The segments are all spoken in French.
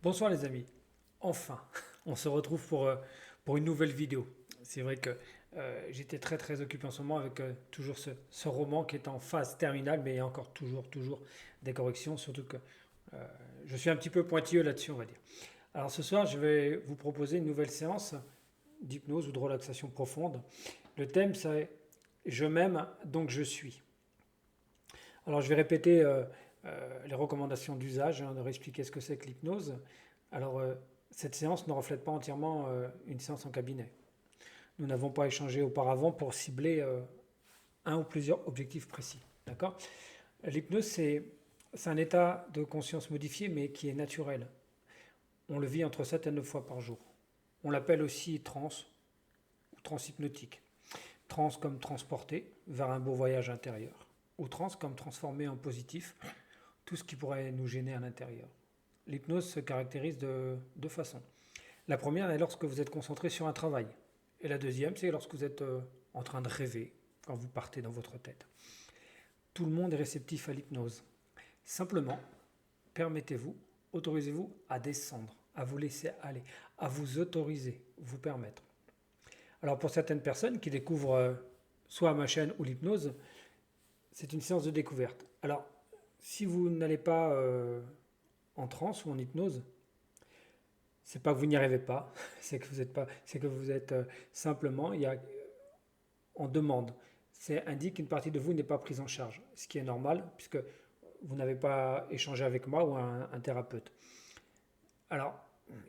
Bonsoir les amis, enfin, on se retrouve pour une nouvelle vidéo. C'est vrai que j'étais très occupé en ce moment avec toujours ce roman qui est en phase terminale, mais il y a encore toujours des corrections, surtout que euh, je suis un petit peu pointilleux là-dessus, on va dire. Alors ce soir, je vais vous proposer une nouvelle séance d'hypnose ou de relaxation profonde. Le thème, c'est Je m'aime, donc je suis. Alors je vais répéter les recommandations d'usage, de réexpliquer ce que c'est que l'hypnose. Alors cette séance ne reflète pas entièrement une séance en cabinet. Nous n'avons pas échangé auparavant pour cibler un ou plusieurs objectifs précis. D'accord. L'hypnose, c'est un état de conscience modifié, mais qui est naturel. On le vit entre 7 et 9 fois par jour. On l'appelle aussi transe ou transhypnotique. Trans comme transporter vers un beau voyage intérieur. Ou trans comme transformer en positif tout ce qui pourrait nous gêner à l'intérieur. L'hypnose se caractérise de deux façons. La première est lorsque vous êtes concentré sur un travail. Et la deuxième, c'est lorsque vous êtes en train de rêver, quand vous partez dans votre tête. Tout le monde est réceptif à l'hypnose. Simplement, permettez-vous, autorisez-vous à descendre, à vous laisser aller, à vous autoriser, vous permettre. Alors pour certaines personnes qui découvrent soit ma chaîne ou l'hypnose, c'est une séance de découverte. Alors, si vous n'allez pas en transe ou en hypnose, c'est pas que vous n'y arrivez pas, c'est que vous êtes pas, c'est que vous êtes simplement, il y a en demande. C'est indique qu'une partie de vous n'est pas prise en charge, ce qui est normal puisque vous n'avez pas échangé avec moi ou un thérapeute. Alors,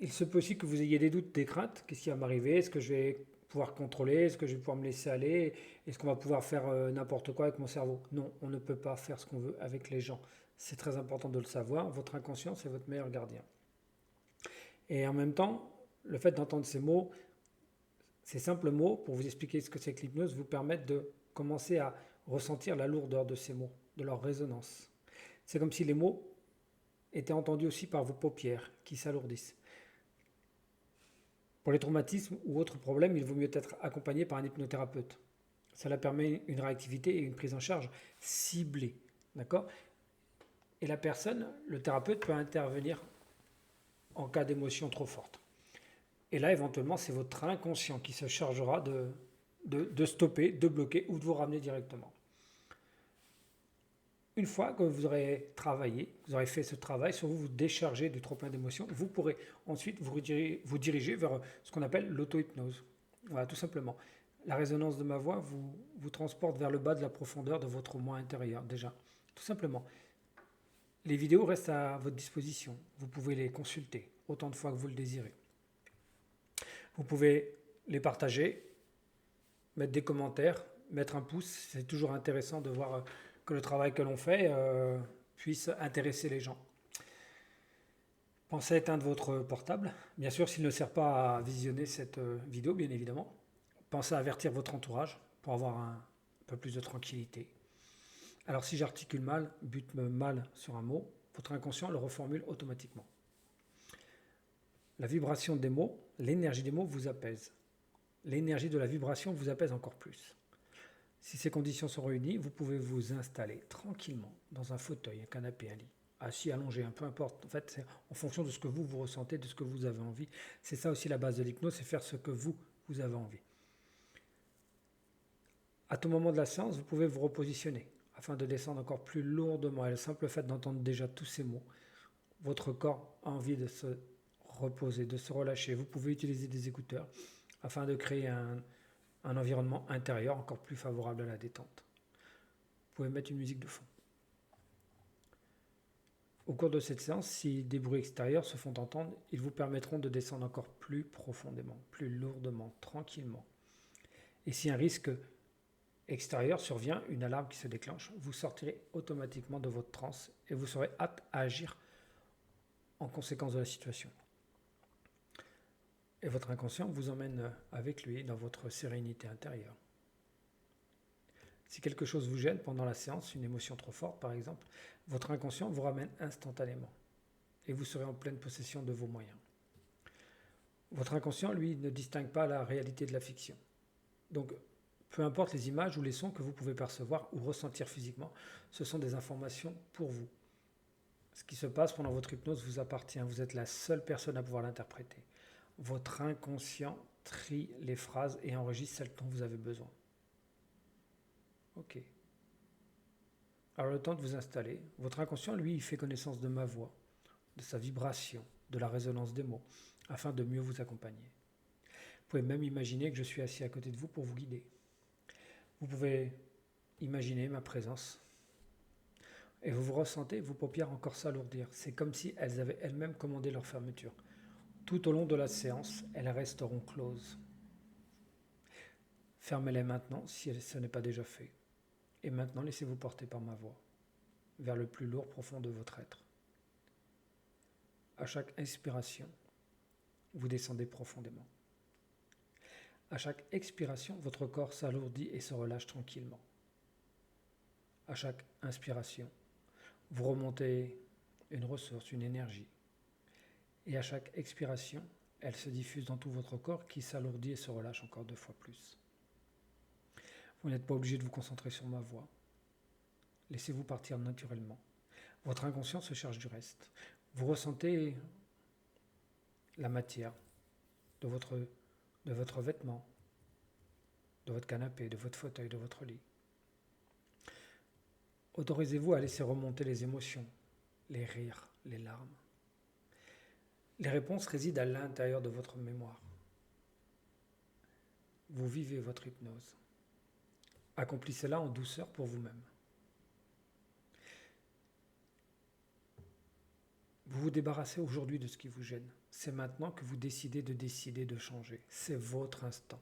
il se peut aussi que vous ayez des doutes, des craintes. Qu'est-ce qui va m'arriver? Est-ce que je vais pouvoir contrôler? Est-ce que je vais pouvoir me laisser aller? Est-ce qu'on va pouvoir faire n'importe quoi avec mon cerveau? Non, on ne peut pas faire ce qu'on veut avec les gens. C'est très important de le savoir. Votre inconscient, c'est votre meilleur gardien. Et en même temps, le fait d'entendre ces mots, ces simples mots, pour vous expliquer ce que c'est que l'hypnose, vous permettent de commencer à ressentir la lourdeur de ces mots, de leur résonance. C'est comme si les mots étaient entendus aussi par vos paupières qui s'alourdissent. Pour les traumatismes ou autres problèmes, il vaut mieux être accompagné par un hypnothérapeute. Cela permet une réactivité et une prise en charge ciblée. D'accord. Et la personne, le thérapeute, peut intervenir en cas d'émotion trop forte. Et là, éventuellement, c'est votre inconscient qui se chargera de stopper, de bloquer ou de vous ramener directement. Une fois que vous aurez travaillé, vous aurez fait ce travail sur vous, vous décharger du trop-plein d'émotions, vous pourrez ensuite vous diriger vers ce qu'on appelle l'auto-hypnose. Voilà, tout simplement. La résonance de ma voix vous transporte vers le bas de la profondeur de votre moi intérieur, déjà. Tout simplement. Les vidéos restent à votre disposition. Vous pouvez les consulter autant de fois que vous le désirez. Vous pouvez les partager, mettre des commentaires, mettre un pouce. C'est toujours intéressant de voir que le travail que l'on fait puisse intéresser les gens. Pensez à éteindre votre portable. Bien sûr, s'il ne sert pas à visionner cette vidéo, bien évidemment. Pensez à avertir votre entourage pour avoir un peu plus de tranquillité. Alors si j'articule mal, bute mal sur un mot, votre inconscient le reformule automatiquement. La vibration des mots, l'énergie des mots vous apaise. L'énergie de la vibration vous apaise encore plus. Si ces conditions sont réunies, vous pouvez vous installer tranquillement dans un fauteuil, un canapé, un lit, assis, allongé, peu importe. En fait, c'est en fonction de ce que vous ressentez, de ce que vous avez envie. C'est ça aussi la base de l'hypnose, c'est faire ce que vous avez envie. À tout moment de la séance, vous pouvez vous repositionner afin de descendre encore plus lourdement. Et le simple fait d'entendre déjà tous ces mots, votre corps a envie de se reposer, de se relâcher. Vous pouvez utiliser des écouteurs afin de créer un environnement intérieur encore plus favorable à la détente. Vous pouvez mettre une musique de fond. Au cours de cette séance, si des bruits extérieurs se font entendre, ils vous permettront de descendre encore plus profondément, plus lourdement, tranquillement. Et si un risque extérieur survient, une alarme qui se déclenche, vous sortirez automatiquement de votre transe et vous serez apte à agir en conséquence de la situation. Et votre inconscient vous emmène avec lui dans votre sérénité intérieure. Si quelque chose vous gêne pendant la séance, une émotion trop forte par exemple, votre inconscient vous ramène instantanément et vous serez en pleine possession de vos moyens. Votre inconscient, lui, ne distingue pas la réalité de la fiction. Donc, peu importe les images ou les sons que vous pouvez percevoir ou ressentir physiquement, ce sont des informations pour vous. Ce qui se passe pendant votre hypnose vous appartient. Vous êtes la seule personne à pouvoir l'interpréter. Votre inconscient trie les phrases et enregistre celles dont vous avez besoin. Ok. Alors le temps de vous installer, votre inconscient, lui, il fait connaissance de ma voix, de sa vibration, de la résonance des mots, afin de mieux vous accompagner. Vous pouvez même imaginer que je suis assis à côté de vous pour vous guider. Vous pouvez imaginer ma présence et vous ressentez vos paupières encore s'alourdir. C'est comme si elles avaient elles-mêmes commandé leur fermeture. Tout au long de la séance, elles resteront closes. Fermez-les maintenant si ce n'est pas déjà fait. Et maintenant, laissez-vous porter par ma voix, vers le plus lourd profond de votre être. À chaque inspiration, vous descendez profondément. À chaque expiration, votre corps s'alourdit et se relâche tranquillement. À chaque inspiration, vous remontez une ressource, une énergie. Et à chaque expiration, elle se diffuse dans tout votre corps qui s'alourdit et se relâche encore 2 fois plus. Vous n'êtes pas obligé de vous concentrer sur ma voix. Laissez-vous partir naturellement. Votre inconscient se charge du reste. Vous ressentez la matière de votre vêtement, de votre canapé, de votre fauteuil, de votre lit. Autorisez-vous à laisser remonter les émotions, les rires, les larmes. Les réponses résident à l'intérieur de votre mémoire. Vous vivez votre hypnose. Accomplissez-la en douceur pour vous-même. Vous vous débarrassez aujourd'hui de ce qui vous gêne. C'est maintenant que vous décidez de changer. C'est votre instant.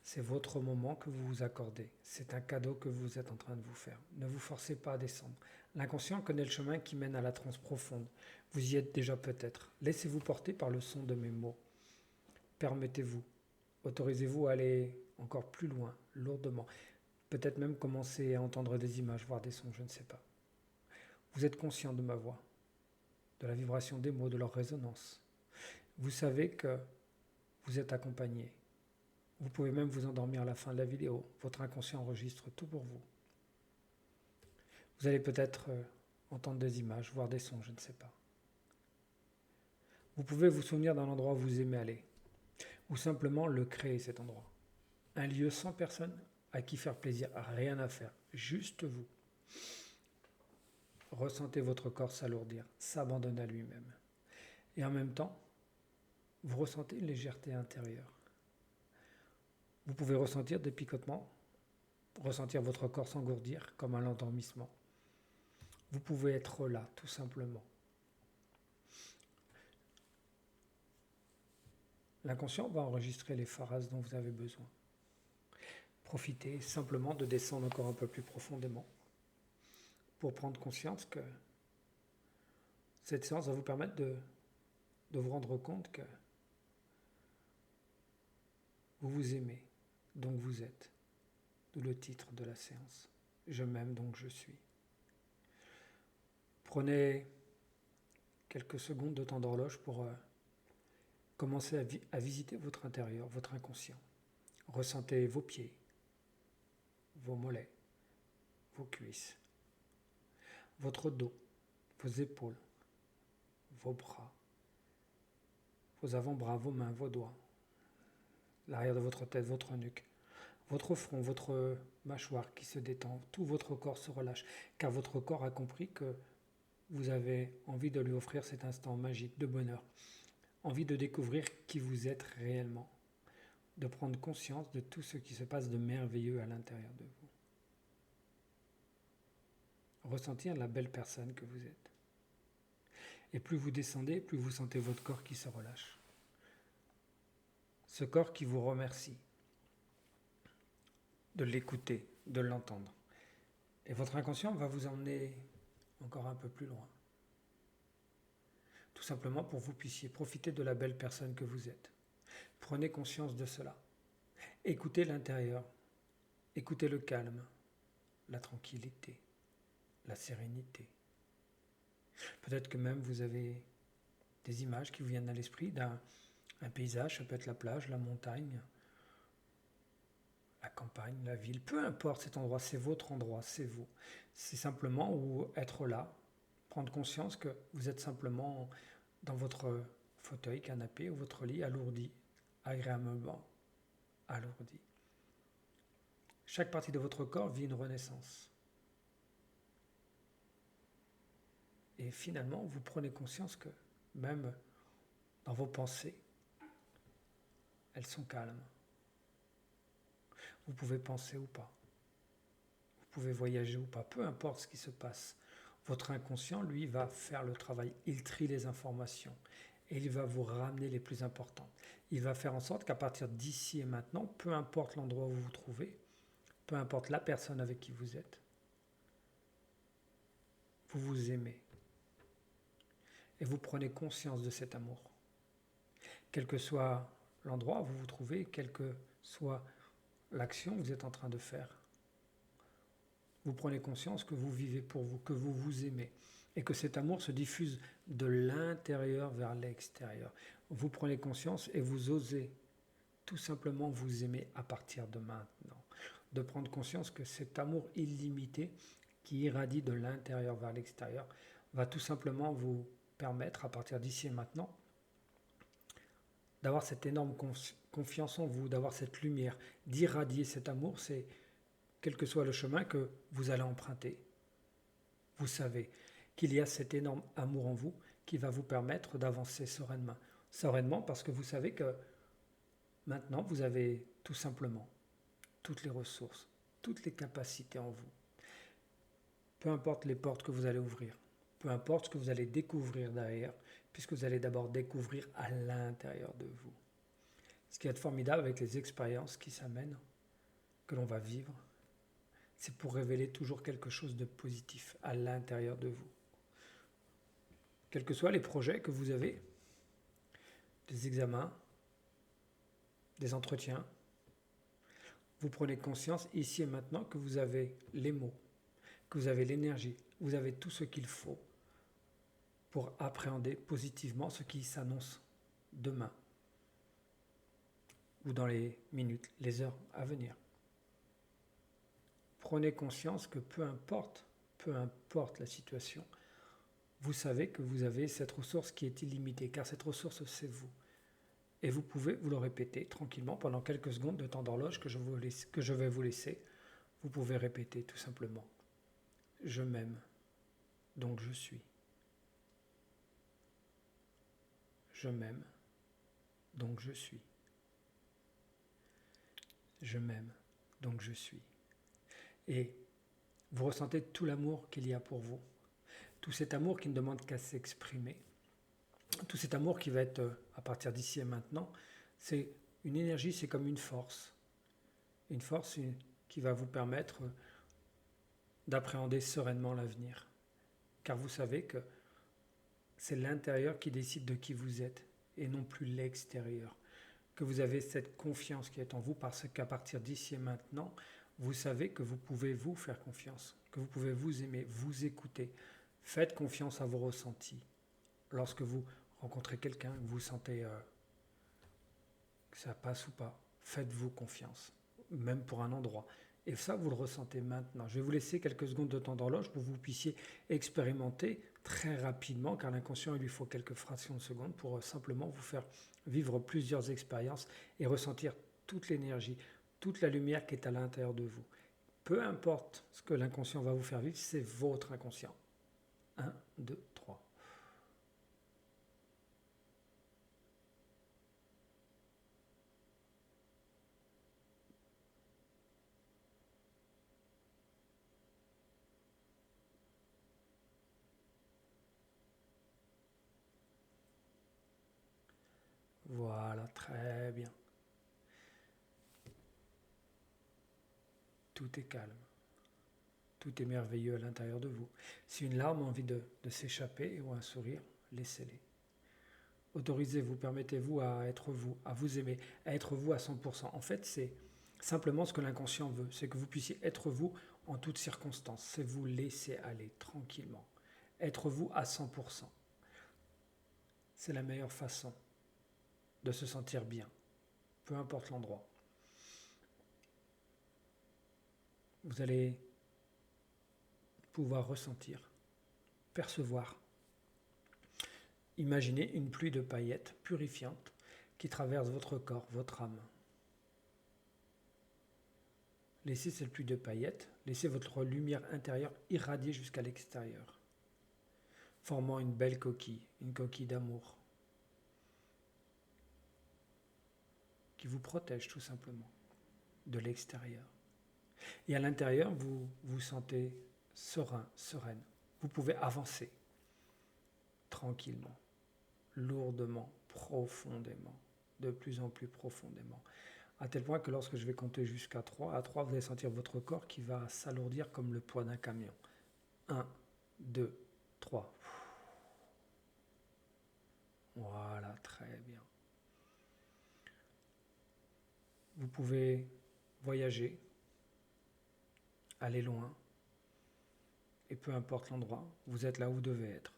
C'est votre moment que vous vous accordez. C'est un cadeau que vous êtes en train de vous faire. Ne vous forcez pas à descendre. L'inconscient connaît le chemin qui mène à la transe profonde. Vous y êtes déjà peut-être. Laissez-vous porter par le son de mes mots. Permettez-vous. Autorisez-vous à aller encore plus loin, lourdement. Peut-être même commencer à entendre des images, voir des sons, je ne sais pas. Vous êtes conscient de ma voix, de la vibration des mots, de leur résonance. Vous savez que vous êtes accompagné. Vous pouvez même vous endormir à la fin de la vidéo. Votre inconscient enregistre tout pour vous. Vous allez peut-être entendre des images, voir des sons, je ne sais pas. Vous pouvez vous souvenir d'un endroit où vous aimez aller, ou simplement le créer cet endroit. Un lieu sans personne à qui faire plaisir, rien à faire, juste vous. Ressentez votre corps s'alourdir, s'abandonner à lui-même. Et en même temps, vous ressentez une légèreté intérieure. Vous pouvez ressentir des picotements, ressentir votre corps s'engourdir comme un endormissement. Vous pouvez être là, tout simplement. L'inconscient va enregistrer les phrases dont vous avez besoin. Profitez simplement de descendre encore un peu plus profondément pour prendre conscience que cette séance va vous permettre de vous rendre compte que vous vous aimez, donc vous êtes. D'où le titre de la séance. Je m'aime, donc je suis. Prenez quelques secondes de temps d'horloge pour commencer à visiter votre intérieur, votre inconscient. Ressentez vos pieds, vos mollets, vos cuisses, votre dos, vos épaules, vos bras, vos avant-bras, vos mains, vos doigts, l'arrière de votre tête, votre nuque, votre front, votre mâchoire qui se détend, tout votre corps se relâche, car votre corps a compris que vous avez envie de lui offrir cet instant magique de bonheur, envie de découvrir qui vous êtes réellement, de prendre conscience de tout ce qui se passe de merveilleux à l'intérieur de vous. Ressentir la belle personne que vous êtes. Et plus vous descendez, plus vous sentez votre corps qui se relâche. Ce corps qui vous remercie de l'écouter, de l'entendre. Et votre inconscient va vous emmener encore un peu plus loin. Tout simplement pour que vous puissiez profiter de la belle personne que vous êtes. Prenez conscience de cela. Écoutez l'intérieur. Écoutez le calme, la tranquillité, la sérénité. Peut-être que même vous avez des images qui vous viennent à l'esprit d'un paysage, ça peut être la plage, la montagne, la campagne, la ville, peu importe cet endroit, c'est votre endroit, c'est vous. C'est simplement où être là, prendre conscience que vous êtes simplement dans votre fauteuil, canapé ou votre lit alourdi, agréablement alourdi. Chaque partie de votre corps vit une renaissance. Et finalement, vous prenez conscience que même dans vos pensées, elles sont calmes. Vous pouvez penser ou pas. Vous pouvez voyager ou pas. Peu importe ce qui se passe. Votre inconscient, lui, va faire le travail. Il trie les informations et il va vous ramener les plus importantes. Il va faire en sorte qu'à partir d'ici et maintenant, peu importe l'endroit où vous vous trouvez, peu importe la personne avec qui vous êtes, vous vous aimez. Et vous prenez conscience de cet amour. Quel que soit l'endroit où vous vous trouvez, quelle que soit l'action que vous êtes en train de faire, vous prenez conscience que vous vivez pour vous, que vous vous aimez et que cet amour se diffuse de l'intérieur vers l'extérieur. Vous prenez conscience et vous osez tout simplement vous aimer à partir de maintenant. De prendre conscience que cet amour illimité qui irradie de l'intérieur vers l'extérieur va tout simplement vous permettre à partir d'ici et maintenant d'avoir cette énorme confiance en vous, d'avoir cette lumière, d'irradier cet amour. C'est quel que soit le chemin que vous allez emprunter. Vous savez qu'il y a cet énorme amour en vous qui va vous permettre d'avancer sereinement. Sereinement parce que vous savez que maintenant vous avez tout simplement toutes les ressources, toutes les capacités en vous. Peu importe les portes que vous allez ouvrir, peu importe ce que vous allez découvrir derrière, puisque vous allez d'abord découvrir à l'intérieur de vous. Ce qui est formidable avec les expériences qui s'amènent, que l'on va vivre, c'est pour révéler toujours quelque chose de positif à l'intérieur de vous. Quels que soient les projets que vous avez, des examens, des entretiens, vous prenez conscience ici et maintenant que vous avez les mots, que vous avez l'énergie, vous avez tout ce qu'il faut pour appréhender positivement ce qui s'annonce demain ou dans les minutes, les heures à venir. Prenez conscience que peu importe la situation, vous savez que vous avez cette ressource qui est illimitée, car cette ressource, c'est vous. Et vous pouvez vous le répéter tranquillement pendant quelques secondes de temps d'horloge que je vais vous laisser. Vous pouvez répéter tout simplement. Je m'aime, donc je suis. Je m'aime, donc je suis. Je m'aime, donc je suis. Et vous ressentez tout l'amour qu'il y a pour vous. Tout cet amour qui ne demande qu'à s'exprimer. Tout cet amour qui va être, à partir d'ici et maintenant, c'est une énergie, c'est comme une force. Une force qui va vous permettre d'appréhender sereinement l'avenir. Car vous savez que c'est l'intérieur qui décide de qui vous êtes et non plus l'extérieur. Que vous avez cette confiance qui est en vous parce qu'à partir d'ici et maintenant, vous savez que vous pouvez vous faire confiance, que vous pouvez vous aimer, vous écouter. Faites confiance à vos ressentis. Lorsque vous rencontrez quelqu'un, que vous sentez que ça passe ou pas, faites-vous confiance, même pour un endroit. Et ça, vous le ressentez maintenant. Je vais vous laisser quelques secondes de temps d'horloge pour que vous puissiez expérimenter très rapidement, car l'inconscient, il lui faut quelques fractions de secondes pour simplement vous faire vivre plusieurs expériences et ressentir toute l'énergie, toute la lumière qui est à l'intérieur de vous. Peu importe ce que l'inconscient va vous faire vivre, c'est votre inconscient. 1, 2, 3. Voilà, très bien. Tout est calme. Tout est merveilleux à l'intérieur de vous. Si une larme a envie de s'échapper ou un sourire, laissez-les. Autorisez-vous, permettez-vous à être vous, à vous aimer, à être vous à 100%. En fait, c'est simplement ce que l'inconscient veut, c'est que vous puissiez être vous en toutes circonstances. C'est vous laisser aller tranquillement. Être vous à 100%. C'est la meilleure façon de se sentir bien, peu importe l'endroit. Vous allez pouvoir ressentir percevoir. Imaginez une pluie de paillettes purifiantes qui traverse votre corps, votre âme. Laissez cette pluie de paillettes, laissez votre lumière intérieure irradier jusqu'à l'extérieur, formant une belle coquille, une coquille d'amour, qui vous protège tout simplement de l'extérieur. Et à l'intérieur, vous vous sentez serein, sereine. Vous pouvez avancer tranquillement, lourdement, profondément, de plus en plus profondément. À tel point que lorsque je vais compter jusqu'à 3, à 3, vous allez sentir votre corps qui va s'alourdir comme le poids d'un camion. 1, 2, 3. Voilà, très bien. Vous pouvez voyager, aller loin, et peu importe l'endroit, vous êtes là où vous devez être.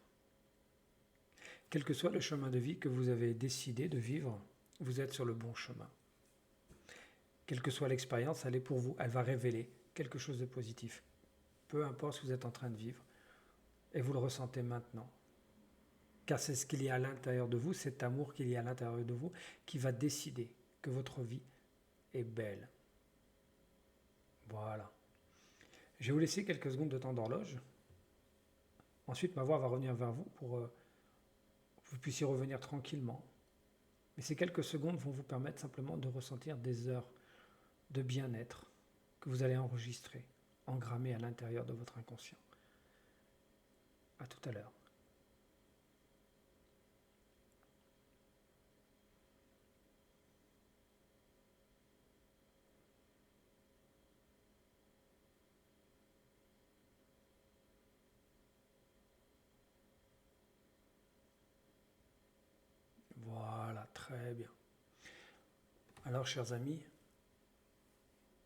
Quel que soit le chemin de vie que vous avez décidé de vivre, vous êtes sur le bon chemin. Quelle que soit l'expérience, elle est pour vous, elle va révéler quelque chose de positif. Peu importe ce que vous êtes en train de vivre, et vous le ressentez maintenant. Car c'est ce qu'il y a à l'intérieur de vous, cet amour qu'il y a à l'intérieur de vous, qui va décider que votre vie est belle. Voilà. Je vais vous laisser quelques secondes de temps d'horloge. Ensuite, ma voix va revenir vers vous pour que vous puissiez revenir tranquillement. Mais ces quelques secondes vont vous permettre simplement de ressentir des heures de bien-être que vous allez enregistrer, engrammer à l'intérieur de votre inconscient. À tout à l'heure. Voilà, très bien. Alors, chers amis,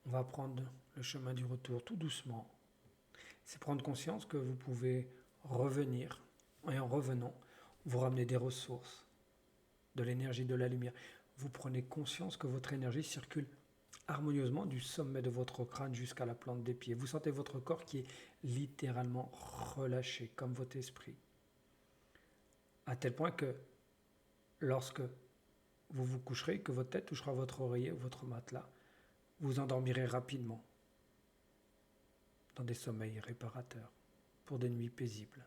on va prendre le chemin du retour tout doucement. C'est prendre conscience que vous pouvez revenir, et en revenant, vous ramenez des ressources, de l'énergie, de la lumière. Vous prenez conscience que votre énergie circule harmonieusement du sommet de votre crâne jusqu'à la plante des pieds. Vous sentez votre corps qui est littéralement relâché, comme votre esprit. À tel point que lorsque vous vous coucherez, que votre tête touchera votre oreiller ou votre matelas, vous endormirez rapidement dans des sommeils réparateurs pour des nuits paisibles.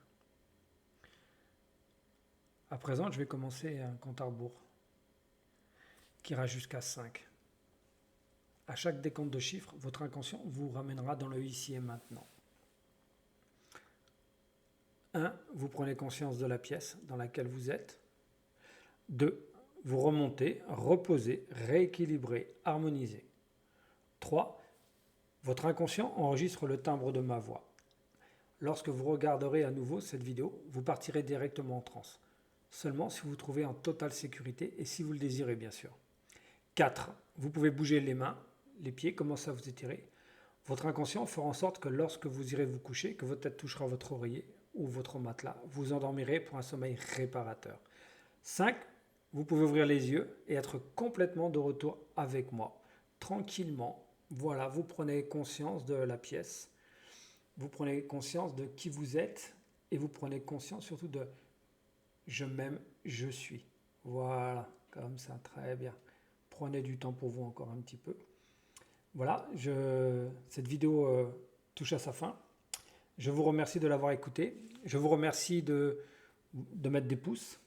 À présent, je vais commencer un compte à rebours qui ira jusqu'à 5. À chaque décompte de chiffres, votre inconscient vous ramènera dans le ici et maintenant. 1. Vous prenez conscience de la pièce dans laquelle vous êtes. 2. Vous remontez, reposez, rééquilibrez, harmonisez. 3. Votre inconscient enregistre le timbre de ma voix. Lorsque vous regarderez à nouveau cette vidéo, vous partirez directement en transe. Seulement si vous vous trouvez en totale sécurité et si vous le désirez bien sûr. 4. Vous pouvez bouger les mains, les pieds, commencer à vous étirer. Votre inconscient fera en sorte que lorsque vous irez vous coucher, que votre tête touchera votre oreiller ou votre matelas, vous endormirez pour un sommeil réparateur. 5. Vous pouvez ouvrir les yeux et être complètement de retour avec moi, tranquillement. Voilà, vous prenez conscience de la pièce, vous prenez conscience de qui vous êtes et vous prenez conscience surtout de je m'aime, je suis. Voilà, comme ça, très bien. Prenez du temps pour vous encore un petit peu. Voilà, cette vidéo touche à sa fin. Je vous remercie de l'avoir écouté. Je vous remercie de mettre des pouces,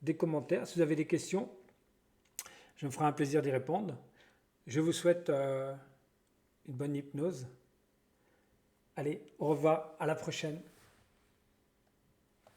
des commentaires. Si vous avez des questions, je me ferai un plaisir d'y répondre. Je vous souhaite une bonne hypnose. Allez, au revoir, à la prochaine.